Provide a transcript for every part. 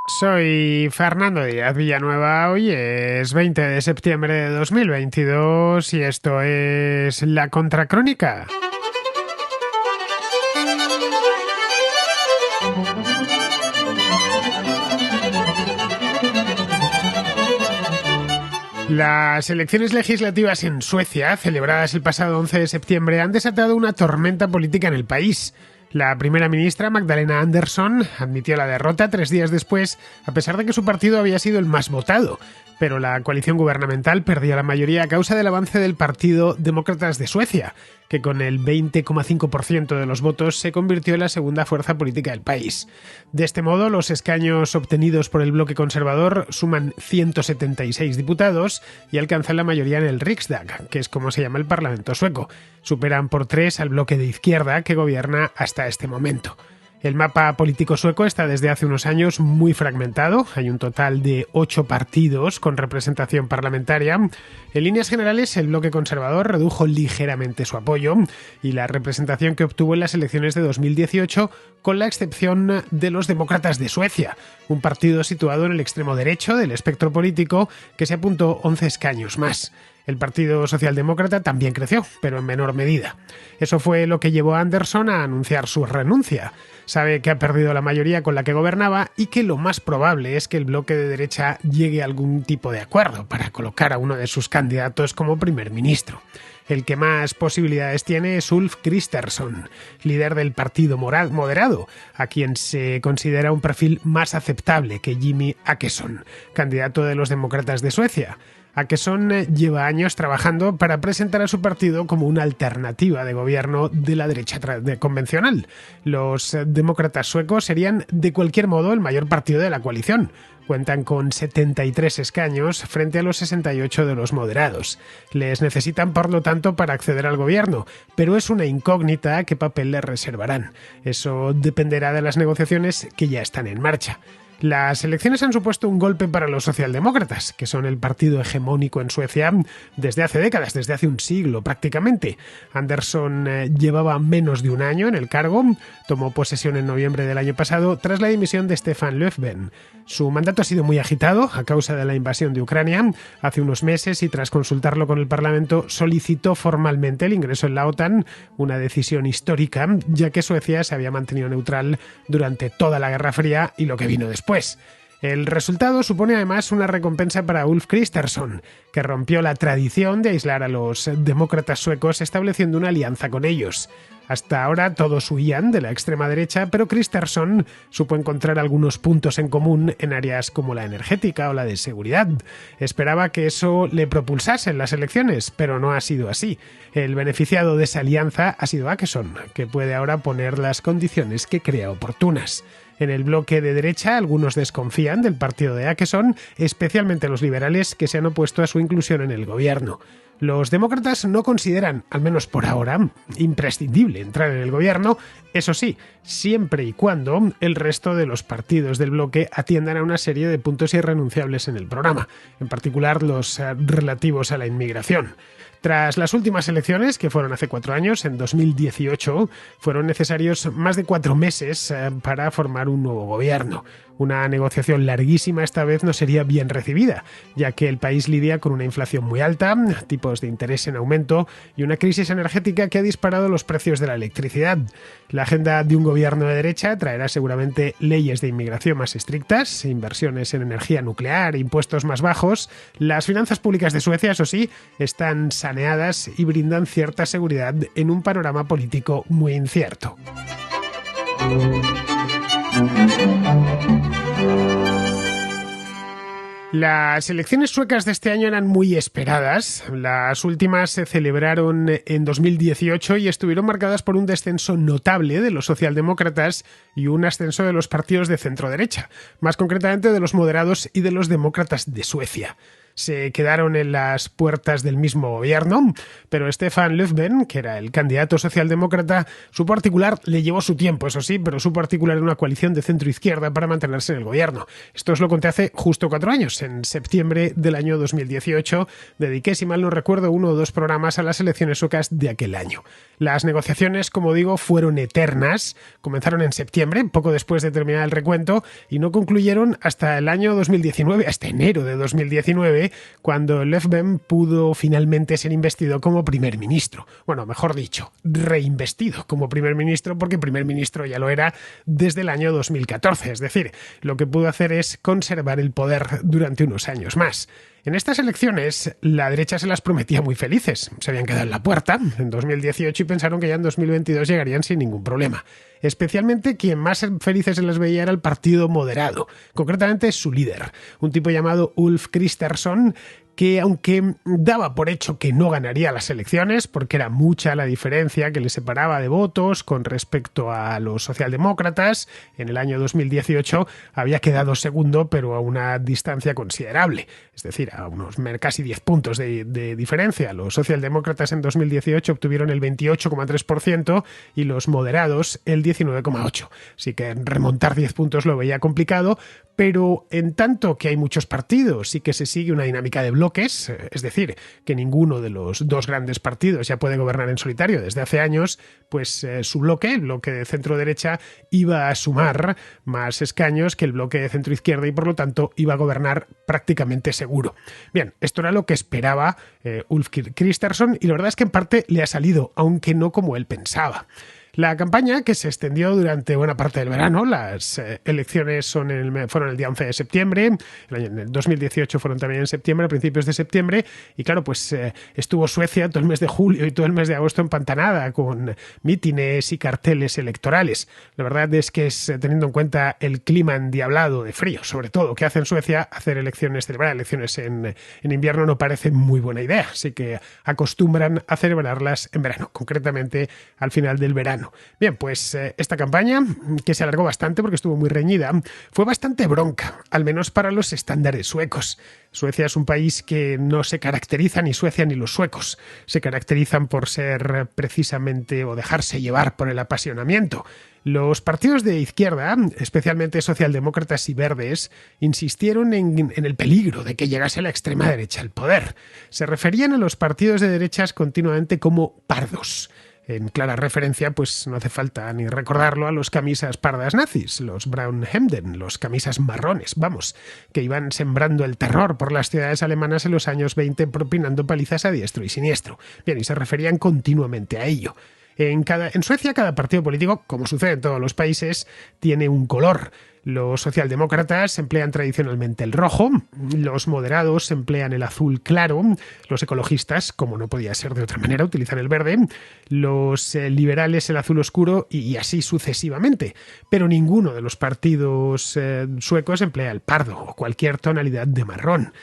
Soy Fernando Díaz Villanueva, hoy es 20 de septiembre de 2022 y esto es La Contracrónica. Las elecciones legislativas en Suecia, celebradas el pasado 11 de septiembre, han desatado una tormenta política en el país. La primera ministra, Magdalena Andersson, admitió la derrota 3 días después, a pesar de que su partido había sido el más votado. Pero la coalición gubernamental perdió la mayoría a causa del avance del Partido Demócratas de Suecia, que con el 20,5% de los votos se convirtió en la segunda fuerza política del país. De este modo, los escaños obtenidos por el bloque conservador suman 176 diputados y alcanzan la mayoría en el Riksdag, que es como se llama el Parlamento sueco. Superan por 3 al bloque de izquierda que gobierna hasta este momento. El mapa político sueco está desde hace unos años muy fragmentado. Hay un total de 8 partidos con representación parlamentaria. En líneas generales, el bloque conservador redujo ligeramente su apoyo y la representación que obtuvo en las elecciones de 2018, con la excepción de los Demócratas de Suecia, un partido situado en el extremo derecho del espectro político que se apuntó 11 escaños más. El Partido Socialdemócrata también creció, pero en menor medida. Eso fue lo que llevó a Andersson a anunciar su renuncia. Sabe que ha perdido la mayoría con la que gobernaba y que lo más probable es que el bloque de derecha llegue a algún tipo de acuerdo para colocar a uno de sus candidatos como primer ministro. El que más posibilidades tiene es Ulf Kristersson, líder del Partido Moderado, a quien se considera un perfil más aceptable que Jimmie Åkesson, candidato de los demócratas de Suecia. Åkesson lleva años trabajando para presentar a su partido como una alternativa de gobierno de la derecha convencional. Los demócratas suecos serían, de cualquier modo, el mayor partido de la coalición. Cuentan con 73 escaños frente a los 68 de los moderados. Les necesitan, por lo tanto, para acceder al gobierno, pero es una incógnita qué papel les reservarán. Eso dependerá de las negociaciones que ya están en marcha. Las elecciones han supuesto un golpe para los socialdemócratas, que son el partido hegemónico en Suecia desde hace décadas, desde hace un siglo prácticamente. Andersson llevaba menos de un año en el cargo, tomó posesión en noviembre del año pasado tras la dimisión de Stefan Löfven. Su mandato ha sido muy agitado a causa de la invasión de Ucrania. Hace unos meses, y tras consultarlo con el Parlamento, solicitó formalmente el ingreso en la OTAN, una decisión histórica, ya que Suecia se había mantenido neutral durante toda la Guerra Fría y lo que vino después. El resultado supone además una recompensa para Ulf Kristersson, que rompió la tradición de aislar a los demócratas suecos estableciendo una alianza con ellos. Hasta ahora todos huían de la extrema derecha, pero Kristersson supo encontrar algunos puntos en común en áreas como la energética o la de seguridad. Esperaba que eso le propulsase en las elecciones, pero no ha sido así. El beneficiado de esa alianza ha sido Åkesson, que puede ahora poner las condiciones que crea oportunas. En el bloque de derecha, algunos desconfían del partido de Åkesson, especialmente los liberales que se han opuesto a su inclusión en el gobierno. Los demócratas no consideran, al menos por ahora, imprescindible entrar en el gobierno, eso sí, siempre y cuando el resto de los partidos del bloque atiendan a una serie de puntos irrenunciables en el programa, en particular los relativos a la inmigración. Tras las últimas elecciones, que fueron hace 4 años, en 2018, fueron necesarios más de 4 meses para formar un nuevo gobierno. Una negociación larguísima esta vez no sería bien recibida, ya que el país lidia con una inflación muy alta, tipos de interés en aumento y una crisis energética que ha disparado los precios de la electricidad. La agenda de un gobierno de derecha traerá seguramente leyes de inmigración más estrictas, inversiones en energía nuclear, impuestos más bajos. Las finanzas públicas de Suecia, eso sí, están saneadas y brindan cierta seguridad en un panorama político muy incierto. Las elecciones suecas de este año eran muy esperadas. Las últimas se celebraron en 2018 y estuvieron marcadas por un descenso notable de los socialdemócratas y un ascenso de los partidos de centro-derecha, más concretamente de los moderados y de los demócratas de Suecia. se quedaron en las puertas del mismo gobierno, pero Stefan Löfven, que era el candidato socialdemócrata, supo articular, le llevó su tiempo, eso sí, pero supo articular una coalición de centro-izquierda para mantenerse en el gobierno. Esto os lo conté hace justo 4 años, en septiembre del año 2018. Dediqué, si mal no recuerdo, 1 o 2 programas a las elecciones suecas de aquel año. Las negociaciones, como digo, fueron eternas. Comenzaron en septiembre, poco después de terminar el recuento, y no concluyeron hasta el año 2019, hasta enero de 2019, cuando Löfven pudo finalmente ser investido como primer ministro. Bueno, mejor dicho, reinvestido como primer ministro, porque primer ministro ya lo era desde el año 2014. Es decir, lo que pudo hacer es conservar el poder durante unos años más. En estas elecciones, la derecha se las prometía muy felices. Se habían quedado en la puerta en 2018 y pensaron que ya en 2022 llegarían sin ningún problema. Especialmente quien más felices se las veía era el Partido Moderado, concretamente su líder, un tipo llamado Ulf Kristersson, que aunque daba por hecho que no ganaría las elecciones, porque era mucha la diferencia que le separaba de votos con respecto a los socialdemócratas, en el año 2018 había quedado segundo, pero a una distancia considerable, es decir, a unos casi 10 puntos de diferencia. Los socialdemócratas en 2018 obtuvieron el 28,3% y los moderados el 19,8%. Así que remontar 10 puntos lo veía complicado, pero en tanto que hay muchos partidos y que se sigue una dinámica de bloques, es decir, que ninguno de los 2 grandes partidos ya puede gobernar en solitario desde hace años, pues su bloque, el bloque de centro-derecha, iba a sumar más escaños que el bloque de centro-izquierda y por lo tanto iba a gobernar prácticamente seguro. Bien, esto era lo que esperaba Ulf Kristersson y la verdad es que en parte le ha salido, aunque no como él pensaba. La campaña, que se extendió durante buena parte del verano, las elecciones fueron el día 11 de septiembre, en el 2018 fueron también en septiembre, a principios de septiembre, y claro, pues estuvo Suecia todo el mes de julio y todo el mes de agosto empantanada con mítines y carteles electorales. La verdad es que teniendo en cuenta el clima endiablado de frío, sobre todo, que hace en Suecia, celebrar elecciones en invierno no parece muy buena idea, así que acostumbran a celebrarlas en verano, concretamente al final del verano. Bien, pues esta campaña, que se alargó bastante porque estuvo muy reñida, fue bastante bronca, al menos para los estándares suecos. Suecia es un país que no se caracteriza, ni Suecia ni los suecos, se caracterizan por ser precisamente o dejarse llevar por el apasionamiento. Los partidos de izquierda, especialmente socialdemócratas y verdes, insistieron en el peligro de que llegase la extrema derecha al poder. Se referían a los partidos de derechas continuamente como pardos. En clara referencia, pues no hace falta ni recordarlo, a los camisas pardas nazis, los Brown Hemden, los camisas marrones, que iban sembrando el terror por las ciudades alemanas en los años 20, propinando palizas a diestro y siniestro. Bien, y se referían continuamente a ello. En Suecia, cada partido político, como sucede en todos los países, tiene un color. Los socialdemócratas emplean tradicionalmente el rojo, los moderados emplean el azul claro, los ecologistas, como no podía ser de otra manera, utilizan el verde, los liberales el azul oscuro y así sucesivamente. Pero ninguno de los partidos suecos emplea el pardo o cualquier tonalidad de marrón.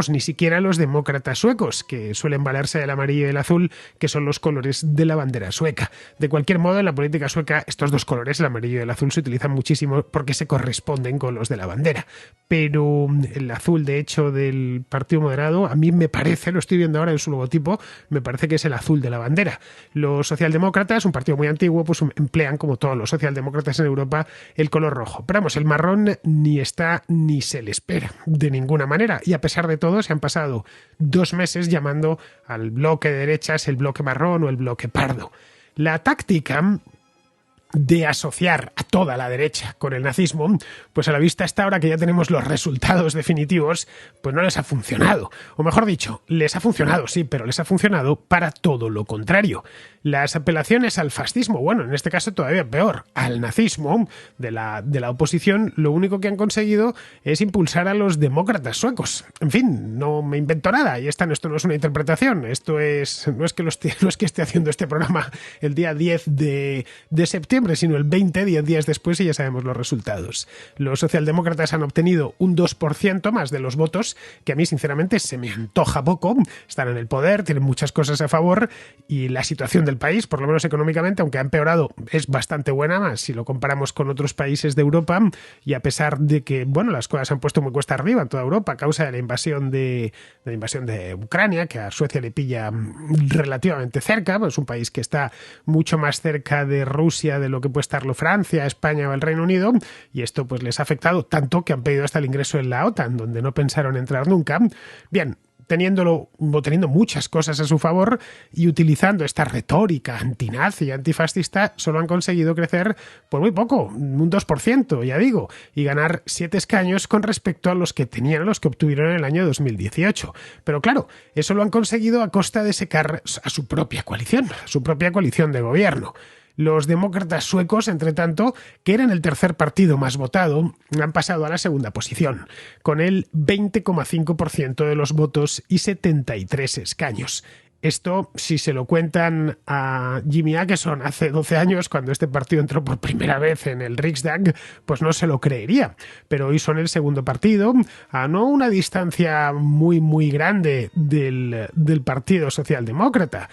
Ni siquiera los demócratas suecos, que suelen valerse del amarillo y el azul, que son los colores de la bandera sueca. De cualquier modo, en la política sueca, estos 2 colores, el amarillo y el azul, se utilizan muchísimo porque se corresponden con los de la bandera, pero el azul, de hecho, del Partido Moderado, a mí me parece, lo estoy viendo ahora en su logotipo, me parece que es el azul de la bandera. Los socialdemócratas, un partido muy antiguo, pues emplean, como todos los socialdemócratas en Europa, el color rojo. Pero el marrón ni está ni se le espera, de ninguna manera, y a pesar de todo se han pasado 2 meses llamando al bloque de derechas el bloque marrón o el bloque pardo. La táctica de asociar a toda la derecha con el nazismo, pues a la vista está ahora que ya tenemos los resultados definitivos, pues no les ha funcionado. O mejor dicho, les ha funcionado, sí, pero les ha funcionado para todo lo contrario. Las apelaciones al fascismo, bueno, en este caso todavía peor, al nazismo de la oposición, lo único que han conseguido es impulsar a los demócratas suecos. En fin, no me invento nada, y esto no es una interpretación, no es que esté haciendo este programa el día 10 de septiembre, septiembre, sino el 20, 10 días después, y ya sabemos los resultados. Los socialdemócratas han obtenido un 2% más de los votos, que a mí sinceramente se me antoja poco. Están en el poder, tienen muchas cosas a favor y la situación del país, por lo menos económicamente, aunque ha empeorado, es bastante buena, más si lo comparamos con otros países de Europa, y a pesar de que, bueno, las cosas se han puesto muy cuesta arriba en toda Europa a causa de la invasión de Ucrania, que a Suecia le pilla relativamente cerca, pues es un país que está mucho más cerca de Rusia de lo que puede estarlo Francia, España o el Reino Unido, y esto pues les ha afectado tanto que han pedido hasta el ingreso en la OTAN, donde no pensaron entrar nunca. Bien, teniendo muchas cosas a su favor y utilizando esta retórica antinazi y antifascista, solo han conseguido crecer por muy poco, un 2%, ya digo, y ganar 7 escaños con respecto a los que tenían, los que obtuvieron en el año 2018. Pero claro, eso lo han conseguido a costa de secar a su propia coalición de gobierno. Los demócratas suecos, entre tanto, que eran el tercer partido más votado, han pasado a la segunda posición, con el 20,5% de los votos y 73 escaños. Esto, si se lo cuentan a Jimmy Åkesson hace 12 años, cuando este partido entró por primera vez en el Riksdag, pues no se lo creería. Pero hoy son el segundo partido, a no una distancia muy, muy grande del Partido Socialdemócrata.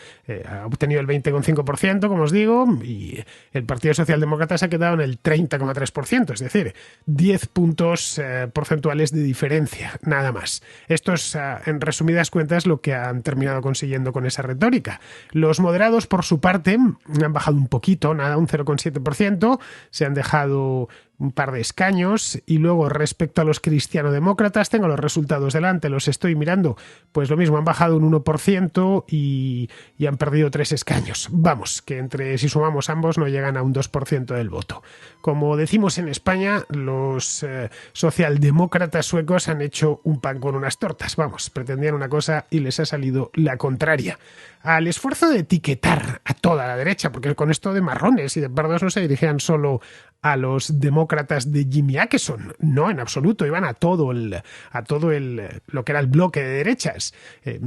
Ha obtenido el 20,5%, como os digo, y el Partido Socialdemócrata se ha quedado en el 30,3%, es decir, 10 puntos porcentuales de diferencia, nada más. Esto es, en resumidas cuentas, lo que han terminado consiguiendo con esa retórica. Los moderados, por su parte, han bajado un poquito, nada, un 0,7%, se han dejado un par de escaños, y luego respecto a los cristianodemócratas, tengo los resultados delante, los estoy mirando, pues lo mismo, han bajado un 1% y han perdido 3 escaños. Vamos, que si sumamos ambos no llegan a un 2% del voto. Como decimos en España, los socialdemócratas suecos han hecho un pan con unas tortas, vamos, pretendían una cosa y les ha salido la contraria. Al esfuerzo de etiquetar a toda la derecha, porque con esto de marrones y de pardos no se dirigían solo a los demócratas de Jimmy Åkesson, no, en absoluto, iban a todo lo que era el bloque de derechas.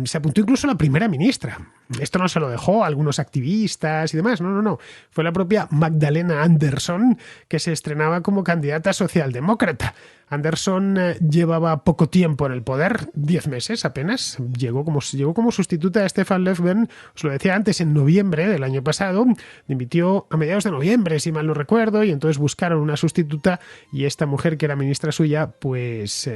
Se apuntó incluso la primera ministra. Esto no se lo dejó a algunos activistas y demás, no. Fue la propia Magdalena Andersson que se estrenaba como candidata socialdemócrata. Andersson llevaba poco tiempo en el poder, 10 meses apenas. Llegó como sustituta de Stefan Löfven, os lo decía antes, en noviembre del año pasado. Dimitió a mediados de noviembre, si mal no recuerdo, y entonces buscaron una sustituta, y esta mujer, que era ministra suya, pues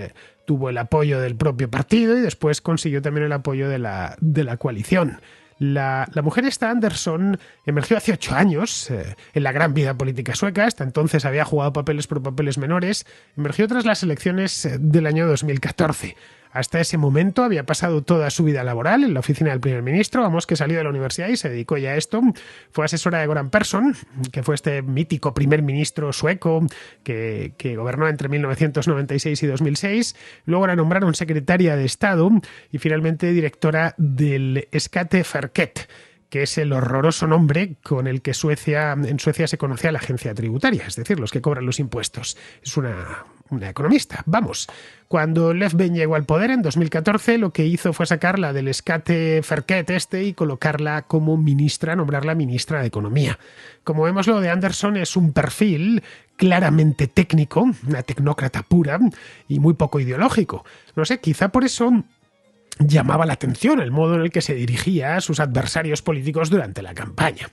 tuvo el apoyo del propio partido y después consiguió también el apoyo de la coalición. La mujer esta, Andersson, emergió hace 8 años en la gran vida política sueca. Hasta entonces había jugado papeles por papeles menores. Emergió tras las elecciones del año 2014. Hasta ese momento había pasado toda su vida laboral en la oficina del primer ministro, vamos, que salió de la universidad y se dedicó ya a esto. Fue asesora de Göran Persson, que fue este mítico primer ministro sueco que gobernó entre 1996 y 2006. Luego la nombraron secretaria de Estado y finalmente directora del Skatteverket, que es el horroroso nombre con el que en Suecia se conocía la agencia tributaria, es decir, los que cobran los impuestos. Es una economista, vamos. Cuando Löfven llegó al poder en 2014, lo que hizo fue sacarla del Skatteverket y colocarla como ministra, nombrarla ministra de Economía. Como vemos, lo de Andersson es un perfil claramente técnico, una tecnócrata pura y muy poco ideológico. No sé, quizá por eso llamaba la atención el modo en el que se dirigía a sus adversarios políticos durante la campaña.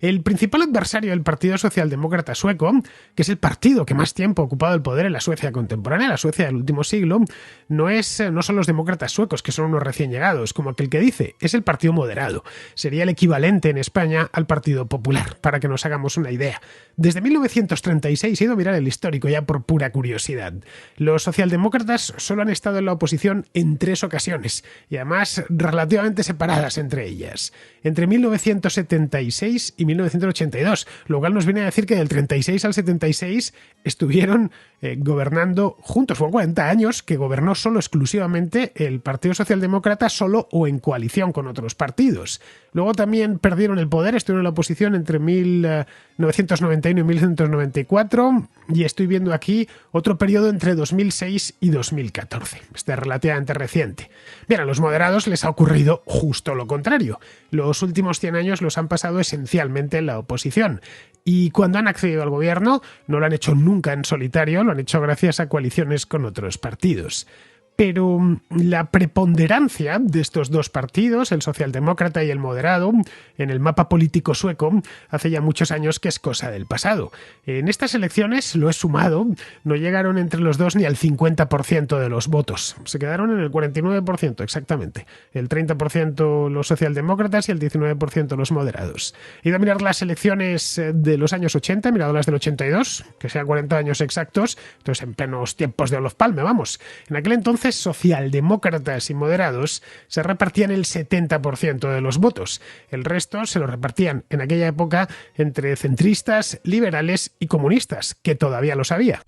El principal adversario del Partido Socialdemócrata sueco, que es el partido que más tiempo ha ocupado el poder en la Suecia contemporánea, la Suecia del último siglo, no son los demócratas suecos, que son unos recién llegados, como aquel que dice, es el Partido Moderado. Sería el equivalente en España al Partido Popular, para que nos hagamos una idea. Desde 1936, he ido a mirar el histórico ya por pura curiosidad. Los socialdemócratas solo han estado en la oposición en 3 ocasiones, y además relativamente separadas entre ellas. Entre 1976 y 1982, lo cual nos viene a decir que del 36 al 76 estuvieron gobernando juntos. Fueron 40 años que gobernó solo exclusivamente el Partido Socialdemócrata, solo o en coalición con otros partidos. Luego también perdieron el poder, estuvieron en la oposición entre 1991 y 1994, y estoy viendo aquí otro periodo entre 2006 y 2014. Este es relativamente reciente. Bien, a los moderados les ha ocurrido justo lo contrario. Los últimos 100 años los han pasado esencialmente en la oposición. Y cuando han accedido al gobierno, no lo han hecho nunca en solitario, lo han hecho gracias a coaliciones con otros partidos. Pero la preponderancia de estos dos partidos, el socialdemócrata y el moderado, en el mapa político sueco, hace ya muchos años que es cosa del pasado. En estas elecciones, lo he sumado, no llegaron entre los dos ni al 50% de los votos. Se quedaron en el 49% exactamente. El 30% los socialdemócratas y el 19% los moderados. He ido a mirar las elecciones de los años 80, he mirado las del 82, que sean 40 años exactos, entonces en plenos tiempos de Olof Palme, vamos. En aquel entonces socialdemócratas y moderados se repartían el 70% de los votos. El resto se lo repartían en aquella época entre centristas, liberales y comunistas, que todavía los había.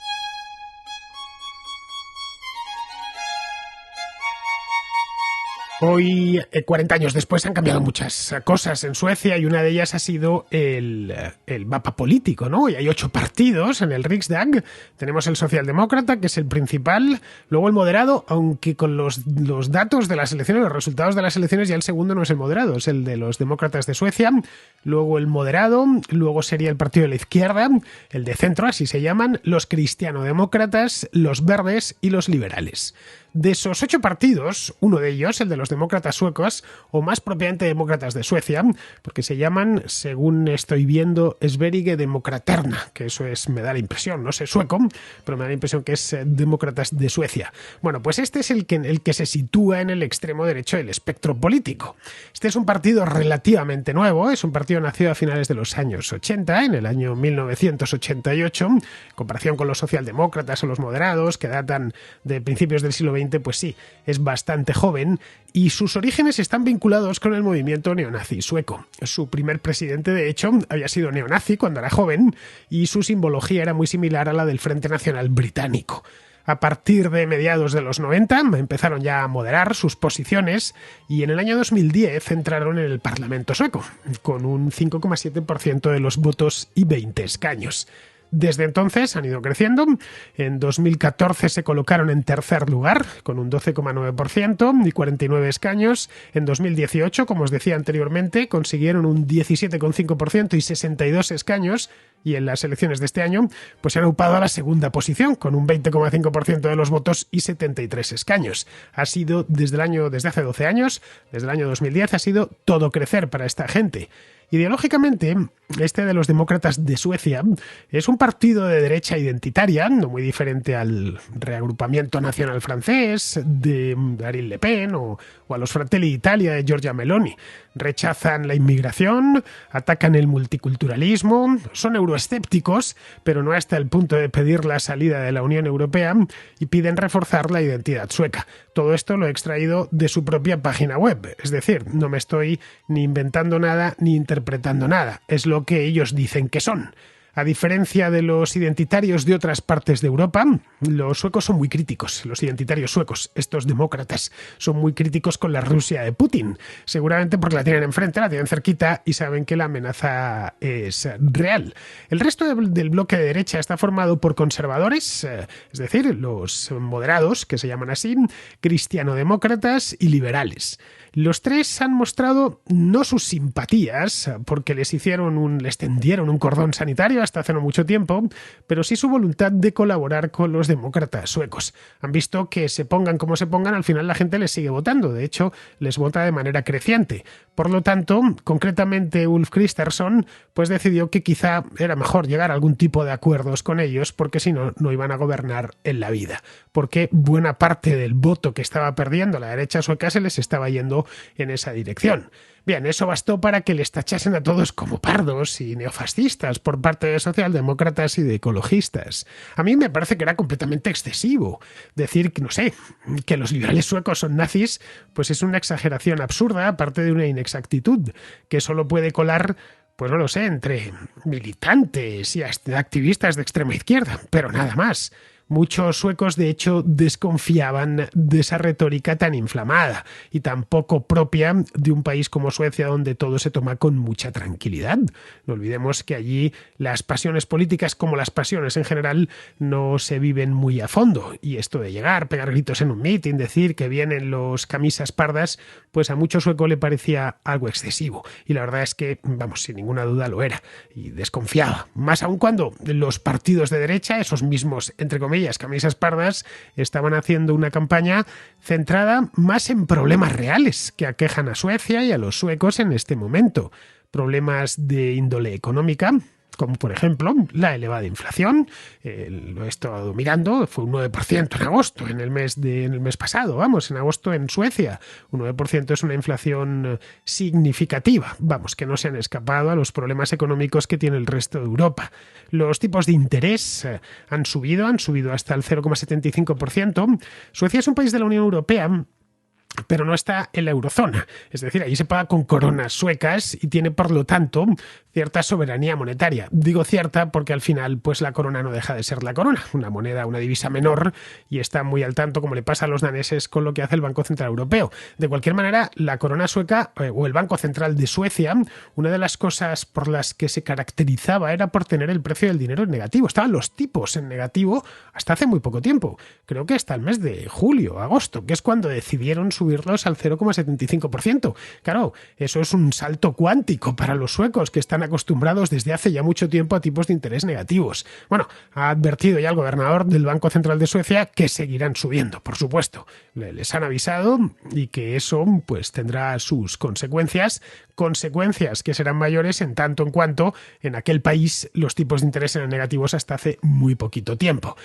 Hoy, 40 años después, han cambiado muchas cosas en Suecia y una de ellas ha sido el mapa político, ¿no? Y hay 8 partidos en el Riksdag. Tenemos el socialdemócrata, que es el principal, luego el moderado, aunque con los datos de las elecciones, los resultados de las elecciones, ya el segundo no es el moderado, es el de los demócratas de Suecia, luego el moderado, luego sería el partido de la izquierda, el de centro, así se llaman, los cristianodemócratas, los verdes y los liberales. De esos 8 partidos, uno de ellos, el de los demócratas suecos, o más propiamente demócratas de Suecia, porque se llaman, según estoy viendo, Sverige Demokraterna, que eso es, me da la impresión, no sé sueco, pero me da la impresión que es demócratas de Suecia. Bueno, pues este es el que se sitúa en el extremo derecho del espectro político. Este es un partido relativamente nuevo, es un partido nacido a finales de los años 80, en el año 1988, en comparación con los socialdemócratas o los moderados, que datan de principios del siglo XX, pues sí, es bastante joven y sus orígenes están vinculados con el movimiento neonazi sueco. Su primer presidente, de hecho, había sido neonazi cuando era joven y su simbología era muy similar a la del Frente Nacional Británico. A partir de mediados de los 90 empezaron ya a moderar sus posiciones y en el año 2010 entraron en el Parlamento sueco, con un 5,7% de los votos y 20 escaños. Desde entonces han ido creciendo. En 2014 se colocaron en tercer lugar con un 12,9% y 49 escaños. En 2018, como os decía anteriormente, consiguieron un 17,5% y 62 escaños. Y en las elecciones de este año pues se han ocupado a la segunda posición con un 20,5% de los votos y 73 escaños. Ha sido desde hace 12 años, desde el año 2010, ha sido todo crecer para esta gente. Ideológicamente, este de los demócratas de Suecia es un partido de derecha identitaria, no muy diferente al reagrupamiento nacional francés de Marine Le Pen o a los Fratelli d'Italia de Giorgia Meloni. Rechazan la inmigración, atacan el multiculturalismo, son euroescépticos, pero no hasta el punto de pedir la salida de la Unión Europea y piden reforzar la identidad sueca. Todo esto lo he extraído de su propia página web, es decir, no me estoy ni inventando nada ni interpretando nada, es lo que ellos dicen que son. A diferencia de los identitarios de otras partes de Europa, los suecos son muy críticos, los identitarios suecos, estos demócratas, son muy críticos con la Rusia de Putin, seguramente porque la tienen enfrente, la tienen cerquita y saben que la amenaza es real. El resto del bloque de derecha está formado por conservadores, es decir, los moderados, que se llaman así, cristianodemócratas y liberales. Los tres han mostrado no sus simpatías, porque les tendieron un cordón sanitario hasta hace no mucho tiempo, pero sí su voluntad de colaborar con los demócratas suecos. Han visto que se pongan como se pongan, al final la gente les sigue votando, de hecho les vota de manera creciente. Por lo tanto, concretamente Ulf Kristersson pues decidió que quizá era mejor llegar a algún tipo de acuerdos con ellos, porque si no, no iban a gobernar en la vida, porque buena parte del voto que estaba perdiendo la derecha sueca se les estaba yendo en esa dirección. Bien, eso bastó para que les tachasen a todos como pardos y neofascistas por parte de socialdemócratas y de ecologistas. A mí me parece que era completamente excesivo. Decir que, no sé, que los liberales suecos son nazis, pues es una exageración absurda, aparte de una inexactitud, que solo puede colar Pues no lo sé, entre militantes y hasta activistas de extrema izquierda, pero nada más. Muchos suecos, de hecho, desconfiaban de esa retórica tan inflamada y tan poco propia de un país como Suecia, donde todo se toma con mucha tranquilidad. No olvidemos que allí las pasiones políticas, como las pasiones en general, no se viven muy a fondo. Y esto de llegar, pegar gritos en un mitin, decir que vienen los camisas pardas, pues a mucho sueco le parecía algo excesivo. Y la verdad es que, vamos, sin ninguna duda lo era. Y desconfiaba. Más aún cuando los partidos de derecha, esos mismos, entre comillas, camisas pardas, estaban haciendo una campaña centrada más en problemas reales que aquejan a Suecia y a los suecos en este momento. Problemas de índole económica, como por ejemplo la elevada inflación. Lo he estado mirando, fue un 9% en agosto, en el mes pasado, vamos, en agosto en Suecia. Un 9% es una inflación significativa, vamos, que no se han escapado a los problemas económicos que tiene el resto de Europa. Los tipos de interés han subido hasta el 0,75%. Suecia es un país de la Unión Europea, pero no está en la eurozona. Es decir, allí se paga con coronas suecas y tiene, por lo tanto, cierta soberanía monetaria. Digo cierta porque al final, pues la corona no deja de ser la corona, una moneda, una divisa menor, y está muy al tanto, como le pasa a los daneses, con lo que hace el Banco Central Europeo. De cualquier manera, la corona sueca, o el Banco Central de Suecia, una de las cosas por las que se caracterizaba era por tener el precio del dinero en negativo. Estaban los tipos en negativo hasta hace muy poco tiempo. Creo que hasta el mes de julio, agosto, que es cuando decidieron subirlos al 0,75%. Claro, eso es un salto cuántico para los suecos, que están acostumbrados desde hace ya mucho tiempo a tipos de interés negativos. Bueno, ha advertido ya el gobernador del Banco Central de Suecia que seguirán subiendo, por supuesto. Les han avisado y que eso pues tendrá sus consecuencias que serán mayores en tanto en cuanto en aquel país los tipos de interés eran negativos hasta hace muy poquito tiempo.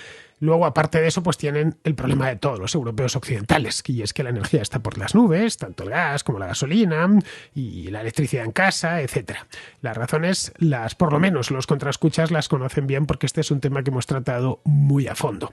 Luego, aparte de eso, pues tienen el problema de todos los europeos occidentales, y es que la energía está por las nubes, tanto el gas como la gasolina y la electricidad en casa, etcétera. Las razones, por lo menos los contraescuchas las conocen bien, porque este es un tema que hemos tratado muy a fondo.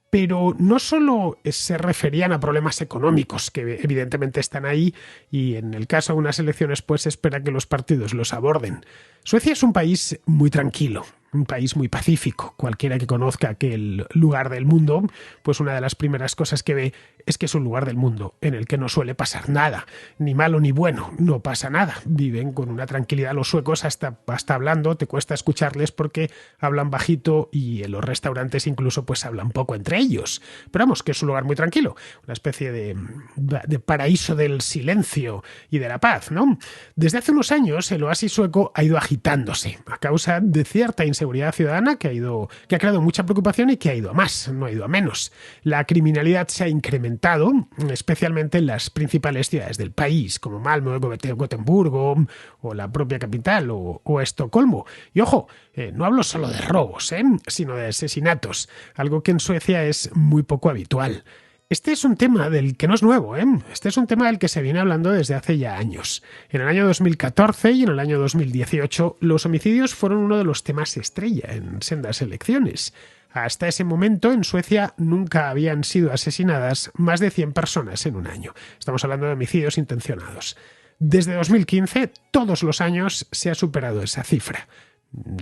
Pero no solo se referían a problemas económicos, que evidentemente están ahí, y en el caso de unas elecciones pues se espera que los partidos los aborden. Suecia es un país muy tranquilo, un país muy pacífico. Cualquiera que conozca aquel lugar del mundo, pues una de las primeras cosas que ve es que es un lugar del mundo en el que no suele pasar nada, ni malo ni bueno, no pasa nada. Viven con una tranquilidad los suecos, hasta hablando, te cuesta escucharles porque hablan bajito, y en los restaurantes incluso pues hablan poco entre ellos. Pero vamos, que es un lugar muy tranquilo, una especie de paraíso del silencio y de la paz, ¿no? Desde hace unos años el oasis sueco ha ido agitándose a causa de cierta inseguridad ciudadana que ha creado mucha preocupación y que ha ido a más, no ha ido a menos. La criminalidad se ha incrementado, especialmente en las principales ciudades del país, como Malmö, Gotemburgo o la propia capital o Estocolmo. Y ojo, no hablo solo de robos, sino de asesinatos, algo que en Suecia es muy poco habitual. Este es un tema del que no es nuevo, Este es un tema del que se viene hablando desde hace ya años. En el año 2014 y en el año 2018, los homicidios fueron uno de los temas estrella en sendas elecciones. Hasta ese momento, en Suecia nunca habían sido asesinadas más de 100 personas en un año. Estamos hablando de homicidios intencionados. Desde 2015, todos los años se ha superado esa cifra.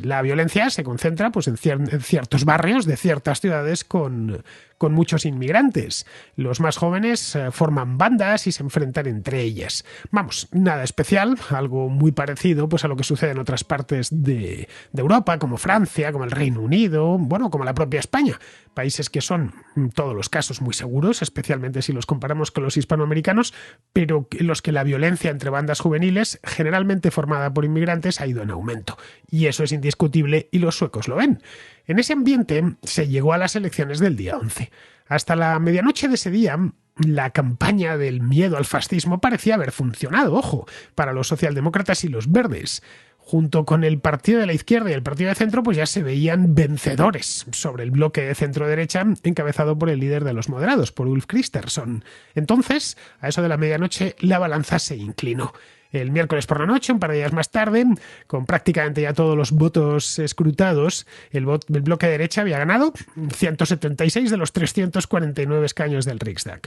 La violencia se concentra pues, en ciertos barrios de ciertas ciudades con muchos inmigrantes. Los más jóvenes forman bandas y se enfrentan entre ellas. Vamos, nada especial, algo muy parecido pues, a lo que sucede en otras partes de Europa, como Francia, como el Reino Unido, bueno, como la propia España. Países que son, en todos los casos, muy seguros, especialmente si los comparamos con los hispanoamericanos, pero en los que la violencia entre bandas juveniles, generalmente formada por inmigrantes, ha ido en aumento. Y eso es indiscutible y los suecos lo ven. En ese ambiente se llegó a las elecciones del día 11. Hasta la medianoche de ese día, la campaña del miedo al fascismo parecía haber funcionado, ojo, para los socialdemócratas y los verdes. Junto con el partido de la izquierda y el partido de centro, pues ya se veían vencedores sobre el bloque de centro-derecha encabezado por el líder de los moderados, por Ulf Kristersson. Entonces, a eso de la medianoche, la balanza se inclinó. El miércoles por la noche, un par de días más tarde, con prácticamente ya todos los votos escrutados, el bloque de derecha había ganado 176 de los 349 escaños del Riksdag.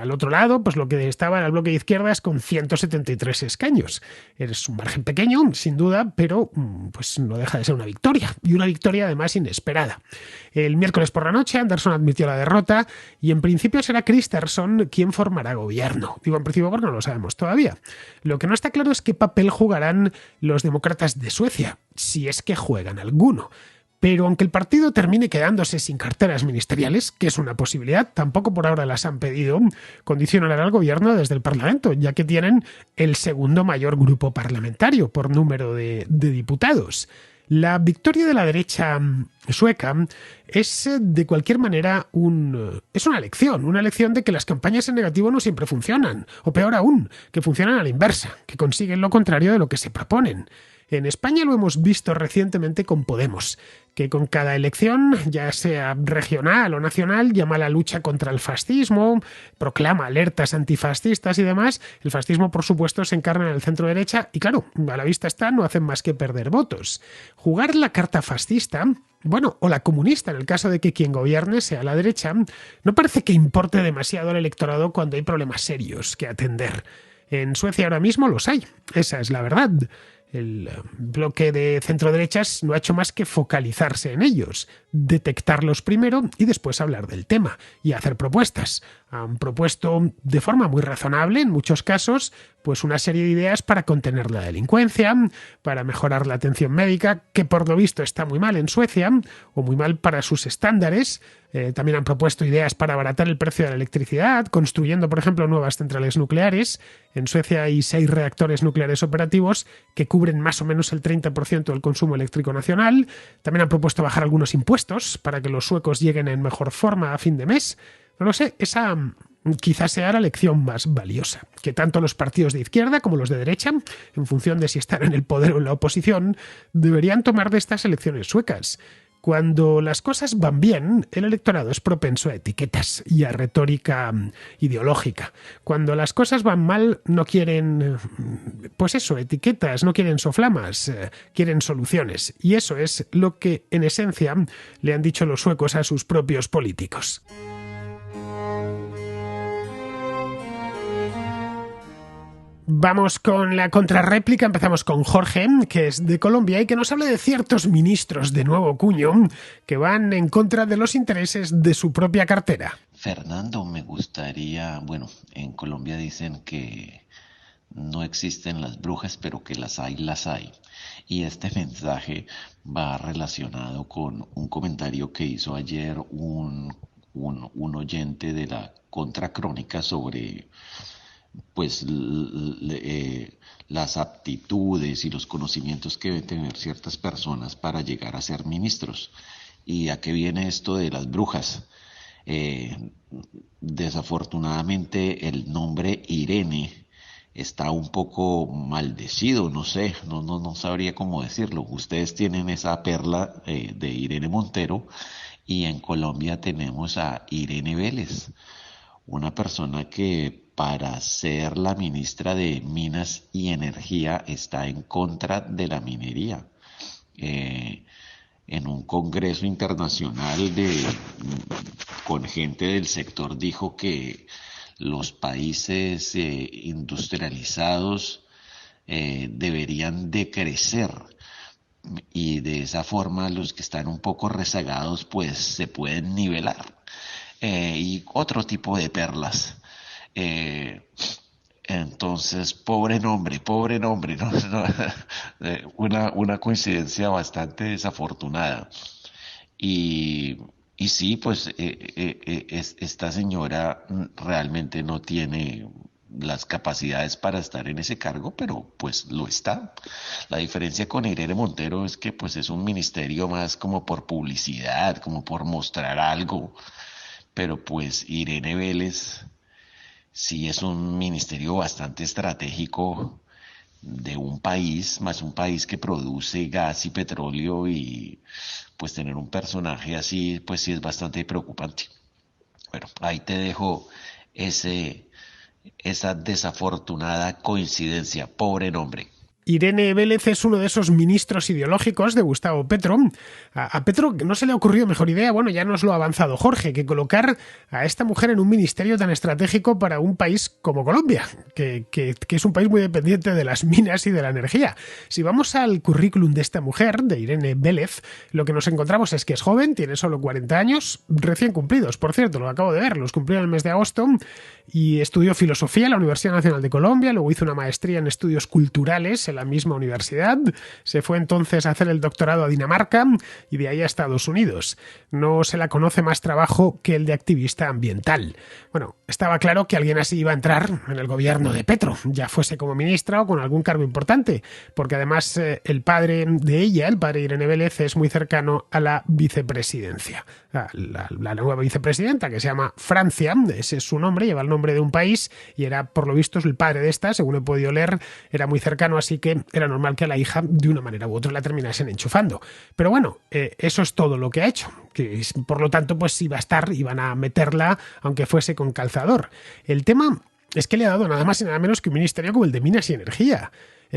Al otro lado, pues lo que estaba era el bloque de izquierdas con 173 escaños. Es un margen pequeño, sin duda, pero pues no deja de ser una victoria. Y una victoria además inesperada. El miércoles por la noche, Andersson admitió la derrota y en principio será Kristersson quien formará gobierno. Digo en principio porque no lo sabemos todavía. Lo que no está claro es qué papel jugarán los demócratas de Suecia, si es que juegan alguno. Pero aunque el partido termine quedándose sin carteras ministeriales, que es una posibilidad, tampoco por ahora las han pedido, condicionarán al gobierno desde el Parlamento, ya que tienen el segundo mayor grupo parlamentario por número de diputados. La victoria de la derecha sueca es de cualquier manera es una lección de que las campañas en negativo no siempre funcionan, o peor aún, que funcionan a la inversa, que consiguen lo contrario de lo que se proponen. En España lo hemos visto recientemente con Podemos, que con cada elección, ya sea regional o nacional, llama a la lucha contra el fascismo, proclama alertas antifascistas y demás. El fascismo, por supuesto, se encarna en el centro derecha y, claro, a la vista está, no hacen más que perder votos. Jugar la carta fascista, bueno, o la comunista, en el caso de que quien gobierne sea la derecha, no parece que importe demasiado al electorado cuando hay problemas serios que atender. En Suecia ahora mismo los hay, esa es la verdad. El bloque de centroderechas no ha hecho más que focalizarse en ellos, detectarlos primero y después hablar del tema y hacer propuestas. Han propuesto de forma muy razonable, en muchos casos, pues una serie de ideas para contener la delincuencia, para mejorar la atención médica, que por lo visto está muy mal en Suecia, o muy mal para sus estándares. También han propuesto ideas para abaratar el precio de la electricidad, construyendo, por ejemplo, nuevas centrales nucleares. En Suecia hay 6 reactores nucleares operativos que cubren más o menos el 30% del consumo eléctrico nacional. También han propuesto bajar algunos impuestos para que los suecos lleguen en mejor forma a fin de mes. No lo sé, esa quizás sea la lección más valiosa, que tanto los partidos de izquierda como los de derecha, en función de si están en el poder o en la oposición, deberían tomar de estas elecciones suecas. Cuando las cosas van bien, el electorado es propenso a etiquetas y a retórica ideológica. Cuando las cosas van mal, no quieren, pues eso, etiquetas, no quieren soflamas, quieren soluciones. Y eso es lo que, en esencia, le han dicho los suecos a sus propios políticos. Vamos con la contrarréplica. Empezamos con Jorge, que es de Colombia y que nos habla de ciertos ministros de nuevo cuño que van en contra de los intereses de su propia cartera. Fernando, me gustaría, bueno, en Colombia dicen que no existen las brujas, pero que las hay, las hay. Y este mensaje va relacionado con un comentario que hizo ayer un oyente de la Contracrónica sobre pues las aptitudes y los conocimientos que deben tener ciertas personas para llegar a ser ministros. ¿Y a qué viene esto de las brujas? Desafortunadamente el nombre Irene está un poco maldecido, no sé, no sabría cómo decirlo. Ustedes tienen esa perla de Irene Montero y en Colombia tenemos a Irene Vélez, una persona que para ser la ministra de Minas y Energía está en contra de la minería. En un congreso internacional con gente del sector dijo que los países industrializados deberían decrecer y de esa forma los que están un poco rezagados pues se pueden nivelar. Y otro tipo de perlas. Entonces, pobre nombre, ¿no? Una coincidencia bastante desafortunada. Y, y sí, pues esta señora realmente no tiene las capacidades para estar en ese cargo, pero pues lo está. La diferencia con Irene Montero es que pues es un ministerio más como por publicidad, como por mostrar algo, pero pues Irene Vélez sí es un ministerio bastante estratégico de un país, más un país que produce gas y petróleo y pues tener un personaje así pues sí es bastante preocupante. Bueno, ahí te dejo ese esa desafortunada coincidencia. Pobre nombre. Irene Vélez es uno de esos ministros ideológicos de Gustavo Petro. A Petro no se le ha ocurrido mejor idea, bueno, ya nos lo ha avanzado Jorge, que colocar a esta mujer en un ministerio tan estratégico para un país como Colombia, que es un país muy dependiente de las minas y de la energía. Si vamos al currículum de esta mujer, de Irene Vélez, lo que nos encontramos es que es joven, tiene solo 40 años, recién cumplidos, por cierto, lo acabo de ver, los cumplió en el mes de agosto, y estudió filosofía en la Universidad Nacional de Colombia, luego hizo una maestría en estudios culturales en la misma universidad, se fue entonces a hacer el doctorado a Dinamarca y de ahí a Estados Unidos. No se la conoce más trabajo que el de activista ambiental. Bueno, estaba claro que alguien así iba a entrar en el gobierno de Petro, ya fuese como ministra o con algún cargo importante, porque además el padre de ella, el padre Irene Vélez, es muy cercano a la vicepresidencia. La nueva vicepresidenta, que se llama Francia, ese es su nombre, lleva el nombre de un país y era, por lo visto, el padre de esta, según he podido leer, era muy cercano, así que era normal que a la hija, de una manera u otra, la terminasen enchufando. Pero bueno, eso es todo lo que ha hecho, que por lo tanto, pues iba a estar, iban a meterla, aunque fuese con calzador. El tema es que le ha dado nada más y nada menos que un ministerio como el de Minas y Energía.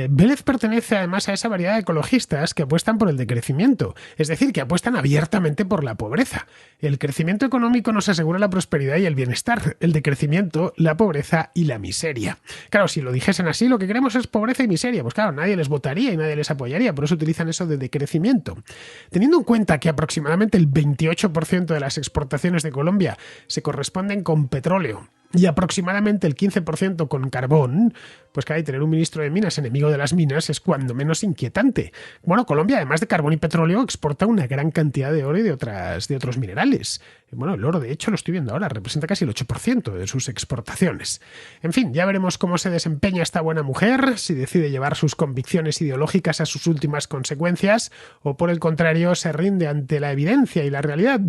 Vélez pertenece además a esa variedad de ecologistas que apuestan por el decrecimiento, es decir, que apuestan abiertamente por la pobreza. El crecimiento económico nos asegura la prosperidad y el bienestar, el decrecimiento, la pobreza y la miseria. Claro, si lo dijesen así, lo que queremos es pobreza y miseria, pues claro, nadie les votaría y nadie les apoyaría, por eso utilizan eso de decrecimiento. Teniendo en cuenta que aproximadamente el 28% de las exportaciones de Colombia se corresponden con petróleo, y aproximadamente el 15% con carbón, pues que hay tener un ministro de Minas enemigo de las minas es cuando menos inquietante. Bueno, Colombia, además de carbón y petróleo, exporta una gran cantidad de oro y de otros minerales. Bueno, el oro, de hecho, lo estoy viendo ahora, representa casi el 8% de sus exportaciones. En fin, ya veremos cómo se desempeña esta buena mujer, si decide llevar sus convicciones ideológicas a sus últimas consecuencias o, por el contrario, se rinde ante la evidencia y la realidad.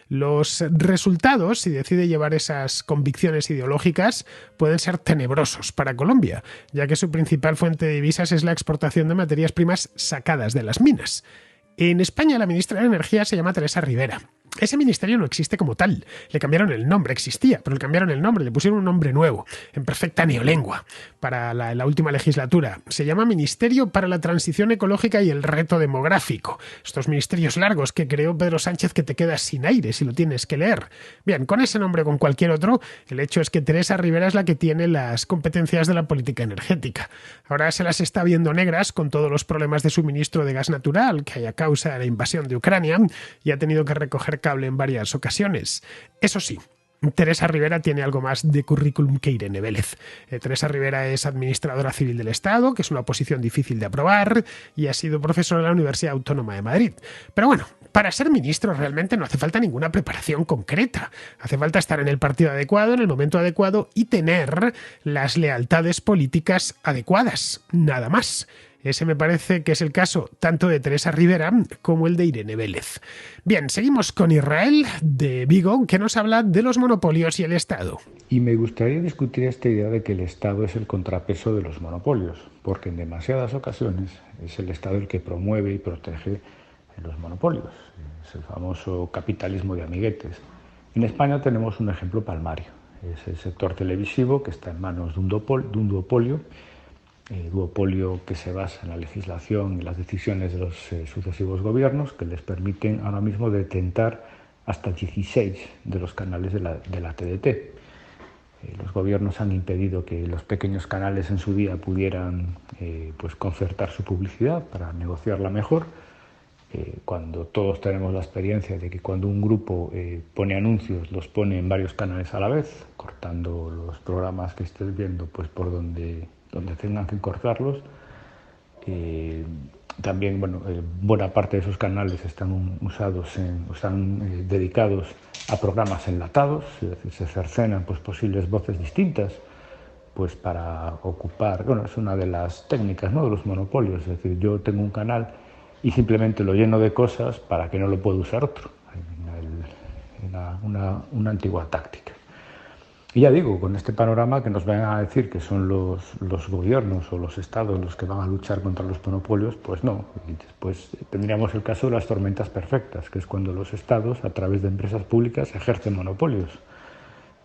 Los resultados, si decide llevar esas convicciones ideológicas, pueden ser tenebrosos para Colombia, ya que su principal fuente de divisas es la exportación de materias primas sacadas de las minas. En España, la ministra de Energía se llama Teresa Rivera. Ese ministerio no existe como tal. Le cambiaron el nombre, existía, pero le cambiaron el nombre, le pusieron un nombre nuevo, en perfecta neolengua, para la última legislatura. Se llama Ministerio para la Transición Ecológica y el Reto Demográfico. Estos ministerios largos que creó Pedro Sánchez que te quedas sin aire si lo tienes que leer. Bien, con ese nombre o con cualquier otro, el hecho es que Teresa Rivera es la que tiene las competencias de la política energética. Ahora se las está viendo negras con todos los problemas de suministro de gas natural que hay a causa de la invasión de Ucrania y ha tenido que recoger cable en varias ocasiones. Eso sí, Teresa Rivera tiene algo más de currículum que Irene Vélez. Teresa Rivera es administradora civil del Estado, que es una posición difícil de aprobar, y ha sido profesora en la Universidad Autónoma de Madrid. Pero bueno, para ser ministro realmente no hace falta ninguna preparación concreta. Hace falta estar en el partido adecuado, en el momento adecuado y tener las lealtades políticas adecuadas. Nada más. Ese me parece que es el caso tanto de Teresa Rivera como el de Irene Vélez. Bien, seguimos con Israel de Vigo, que nos habla de los monopolios y el Estado. Y me gustaría discutir esta idea de que el Estado es el contrapeso de los monopolios, porque en demasiadas ocasiones es el Estado el que promueve y protege los monopolios. Es el famoso capitalismo de amiguetes. En España tenemos un ejemplo palmario. Es el sector televisivo que está en manos de un duopolio que se basa en la legislación y las decisiones de los sucesivos gobiernos, que les permiten ahora mismo detentar hasta 16 de los canales de la TDT. Los gobiernos han impedido que los pequeños canales en su día pudieran pues concertar su publicidad para negociarla mejor. Cuando todos tenemos la experiencia de que cuando un grupo pone anuncios, los pone en varios canales a la vez, cortando los programas que estés viendo pues por donde tengan que cortarlos. También, buena parte de esos canales están dedicados a programas enlatados, es decir, se cercenan pues posibles voces distintas pues para ocupar, es una de las técnicas, ¿no?, de los monopolios, es decir, yo tengo un canal y simplemente lo lleno de cosas para que no lo pueda usar otro. Una antigua táctica. Y ya digo, con este panorama que nos van a decir que son los gobiernos o los estados los que van a luchar contra los monopolios, pues no. Y después tendríamos el caso de las tormentas perfectas, que es cuando los estados, a través de empresas públicas, ejercen monopolios.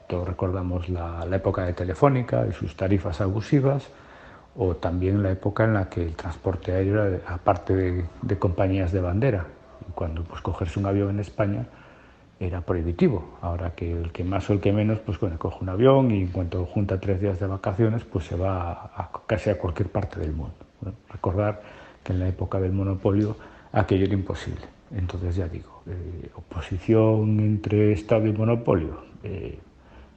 Todos recordamos la época de Telefónica y sus tarifas abusivas, o también la época en la que el transporte aéreo era, aparte de compañías de bandera, y cuando pues cogerse un avión en España era prohibitivo. Ahora que el que más o el que menos, pues bueno, coge un avión y en cuanto junta 3 días de vacaciones, pues se va casi a cualquier parte del mundo. Bueno, recordar que en la época del monopolio aquello era imposible. Entonces ya digo, oposición entre Estado y monopolio,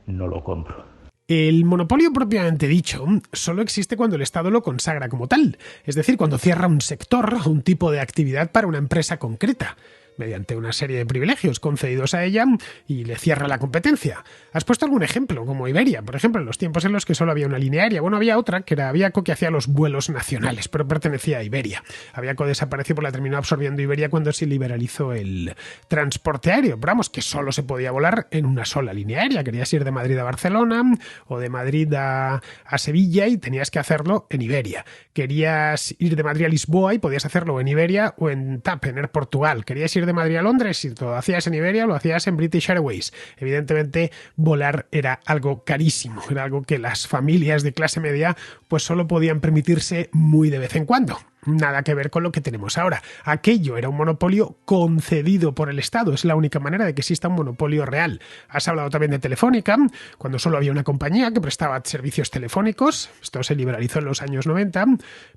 no lo compro. El monopolio propiamente dicho solo existe cuando el Estado lo consagra como tal, es decir, cuando cierra un sector o un tipo de actividad para una empresa concreta, mediante una serie de privilegios concedidos a ella y le cierra la competencia. ¿Has puesto algún ejemplo? Como Iberia, por ejemplo, en los tiempos en los que solo había una línea aérea. Bueno, había otra, que era Aviaco, que hacía los vuelos nacionales, pero pertenecía a Iberia. Aviaco desapareció porque la terminó absorbiendo Iberia cuando se liberalizó el transporte aéreo. Pero vamos, que solo se podía volar en una sola línea aérea. Querías ir de Madrid a Barcelona o de Madrid a Sevilla y tenías que hacerlo en Iberia. Querías ir de Madrid a Lisboa y podías hacerlo en Iberia o en TAP, en Air Portugal. Querías ir de Madrid a Londres y lo hacías en Iberia o lo hacías en British Airways. Evidentemente, volar era algo carísimo, era algo que las familias de clase media pues solo podían permitirse muy de vez en cuando. Nada que ver con lo que tenemos ahora. Aquello era un monopolio concedido por el Estado. Es la única manera de que exista un monopolio real. Has hablado también de Telefónica, cuando solo había una compañía que prestaba servicios telefónicos. Esto se liberalizó en los años 90.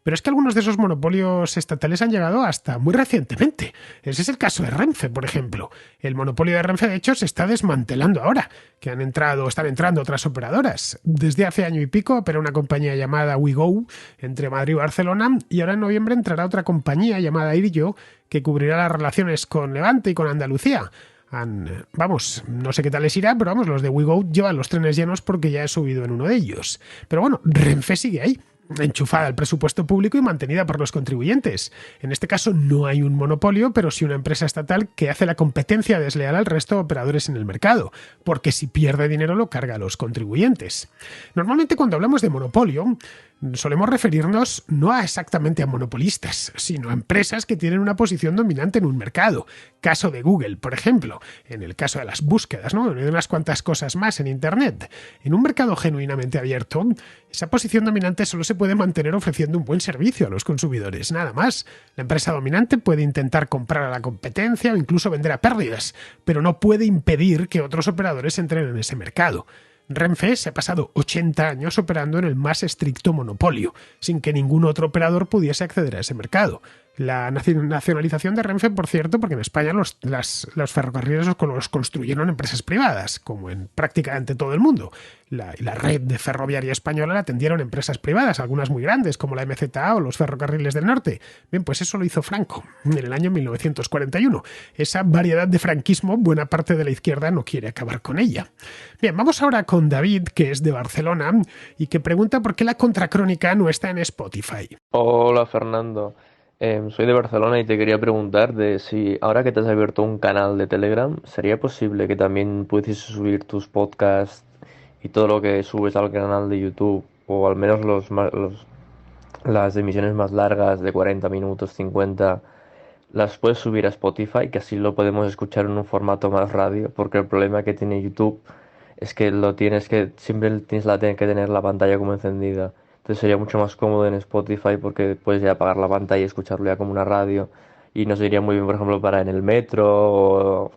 Pero es que algunos de esos monopolios estatales han llegado hasta muy recientemente. Ese es el caso de Renfe, por ejemplo. El monopolio de Renfe, de hecho, se está desmantelando ahora, que están entrando otras operadoras. Desde hace año y pico opera una compañía llamada WeGo entre Madrid y Barcelona, y ahora en noviembre entrará otra compañía llamada Irio que cubrirá las relaciones con Levante y con Andalucía. Vamos, no sé qué tal les irá, pero vamos, los de WeGo llevan los trenes llenos porque ya he subido en uno de ellos. Pero bueno, Renfe sigue ahí, enchufada al presupuesto público y mantenida por los contribuyentes. En este caso no hay un monopolio, pero sí una empresa estatal que hace la competencia desleal al resto de operadores en el mercado, porque si pierde dinero lo carga a los contribuyentes. Normalmente cuando hablamos de monopolio solemos referirnos no exactamente a monopolistas, sino a empresas que tienen una posición dominante en un mercado. Caso de Google, por ejemplo, en el caso de las búsquedas, ¿no? Y de unas cuantas cosas más en Internet. En un mercado genuinamente abierto, esa posición dominante solo se puede mantener ofreciendo un buen servicio a los consumidores, nada más. La empresa dominante puede intentar comprar a la competencia o incluso vender a pérdidas, pero no puede impedir que otros operadores entren en ese mercado. Renfe se ha pasado 80 años operando en el más estricto monopolio, sin que ningún otro operador pudiese acceder a ese mercado. La nacionalización de Renfe, por cierto, porque en España los ferrocarriles los construyeron empresas privadas, como en prácticamente todo el mundo. La red de ferroviaria española la atendieron empresas privadas, algunas muy grandes, como la MZA o los Ferrocarriles del Norte. Bien, pues eso lo hizo Franco en el año 1941. Esa variedad de franquismo, buena parte de la izquierda no quiere acabar con ella. Bien, vamos ahora con David, que es de Barcelona, y que pregunta por qué la contracrónica no está en Spotify. Hola, Fernando. Soy de Barcelona y te quería preguntar de si ahora que te has abierto un canal de Telegram, ¿sería posible que también pudieses subir tus podcasts y todo lo que subes al canal de YouTube, o al menos las emisiones más largas de 40 minutos, 50, las puedes subir a Spotify, que así lo podemos escuchar en un formato más radio? Porque el problema que tiene YouTube es que siempre tienes que tener la pantalla como encendida. Entonces sería mucho más cómodo en Spotify porque puedes ya apagar la pantalla y escucharlo ya como una radio. Y nos iría muy bien, por ejemplo, para en el metro o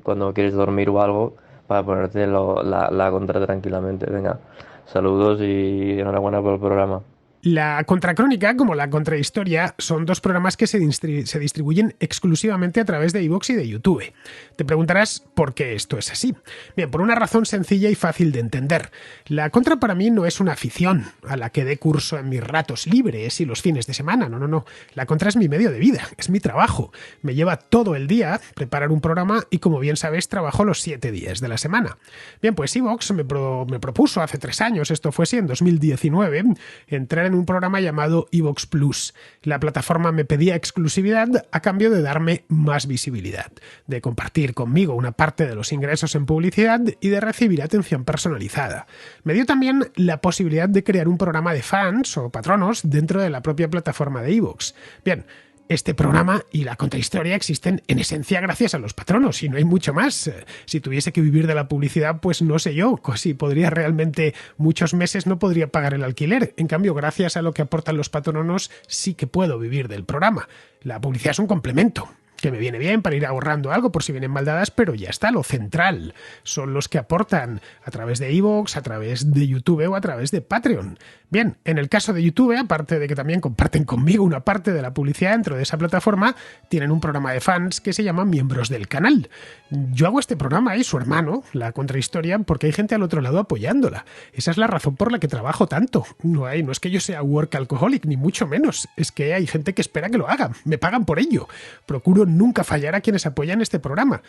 cuando quieres dormir o algo, para ponerte la contra tranquilamente. Venga, saludos y enhorabuena por el programa. La contracrónica, como la contrahistoria, son dos programas que se distribuyen exclusivamente a través de iVoox y de YouTube. Te preguntarás por qué esto es así. Bien, por una razón sencilla y fácil de entender. La contra para mí no es una afición a la que dé curso en mis ratos libres y los fines de semana. No. La contra es mi medio de vida, es mi trabajo. Me lleva todo el día preparar un programa y, como bien sabes, trabajo los 7 días de la semana. Bien, pues iVoox me propuso hace 3 años, esto fue así en 2019, entrar en un programa llamado iVoox Plus. La plataforma me pedía exclusividad a cambio de darme más visibilidad, de compartir conmigo una parte de los ingresos en publicidad y de recibir atención personalizada. Me dio también la posibilidad de crear un programa de fans o patronos dentro de la propia plataforma de iVoox. Bien, Este programa y la contrahistoria existen en esencia gracias a los patronos y no hay mucho más. Si tuviese que vivir de la publicidad, pues no sé yo, si podría realmente muchos meses no podría pagar el alquiler. En cambio, gracias a lo que aportan los patronos, sí que puedo vivir del programa. La publicidad es un complemento que me viene bien para ir ahorrando algo por si vienen mal dadas, pero ya está, lo central son los que aportan a través de iVoox, a través de YouTube o a través de Patreon. Bien, en el caso de YouTube, aparte de que también comparten conmigo una parte de la publicidad dentro de esa plataforma, tienen un programa de fans que se llama Miembros del Canal. Yo hago este programa y su hermano, La Contrahistoria, porque hay gente al otro lado apoyándola. Esa es la razón por la que trabajo tanto. No es que yo sea workaholic, ni mucho menos. Es que hay gente que espera que lo haga. Me pagan por ello. Procuro nunca fallar a quienes apoyan este programa.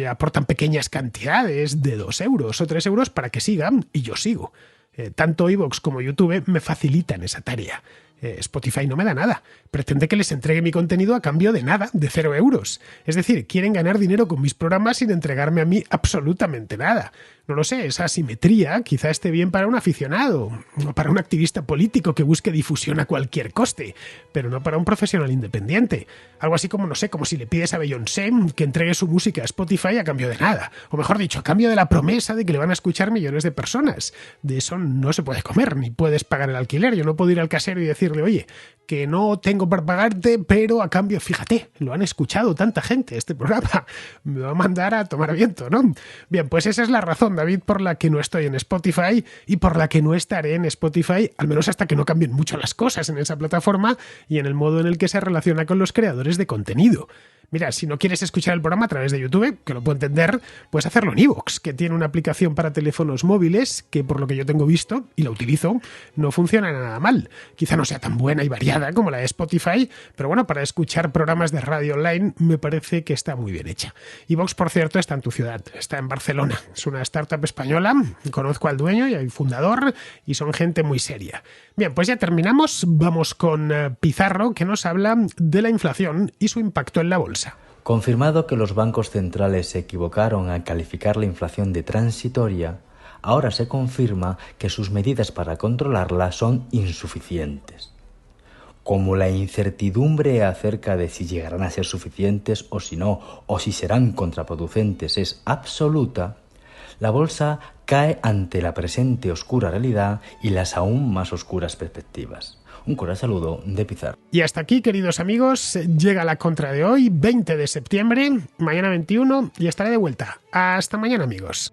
Aportan pequeñas cantidades de 2 euros o 3 euros para que sigan y yo sigo. Tanto iVoox como YouTube me facilitan esa tarea. Spotify no me da nada. Pretende que les entregue mi contenido a cambio de nada, de 0 euros. Es decir, quieren ganar dinero con mis programas sin entregarme a mí absolutamente nada. No lo sé, esa asimetría quizá esté bien para un aficionado o para un activista político que busque difusión a cualquier coste, pero no para un profesional independiente. Algo así como, no sé, como si le pides a Beyoncé que entregue su música a Spotify a cambio de nada. O mejor dicho, a cambio de la promesa de que le van a escuchar millones de personas. De eso no se puede comer, ni puedes pagar el alquiler. Yo no puedo ir al casero y decirle, oye, que no tengo para pagarte, pero a cambio, fíjate, lo han escuchado tanta gente este programa. Me va a mandar a tomar viento, ¿no? Bien, pues esa es la razón, David, por la que no estoy en Spotify y por la que no estaré en Spotify, al menos hasta que no cambien mucho las cosas en esa plataforma y en el modo en el que se relaciona con los creadores de contenido. Mira, si no quieres escuchar el programa a través de YouTube, que lo puedo entender, puedes hacerlo en iVoox, que tiene una aplicación para teléfonos móviles que, por lo que yo tengo visto y la utilizo, no funciona nada mal. Quizá no sea tan buena y variada como la de Spotify, pero bueno, para escuchar programas de radio online me parece que está muy bien hecha. iVoox, por cierto, está en tu ciudad, está en Barcelona. Es una startup española, conozco al dueño y al fundador y son gente muy seria. Bien, pues ya terminamos. Vamos con Pizarro, que nos habla de la inflación y su impacto en la bolsa. Confirmado que los bancos centrales se equivocaron al calificar la inflación de transitoria, ahora se confirma que sus medidas para controlarla son insuficientes. Como la incertidumbre acerca de si llegarán a ser suficientes o si no, o si serán contraproducentes es absoluta, la bolsa cae ante la presente oscura realidad y las aún más oscuras perspectivas. Un cordial saludo de Pizarro. Y hasta aquí, queridos amigos, llega la contra de hoy, 20 de septiembre, mañana 21, y estaré de vuelta. Hasta mañana, amigos.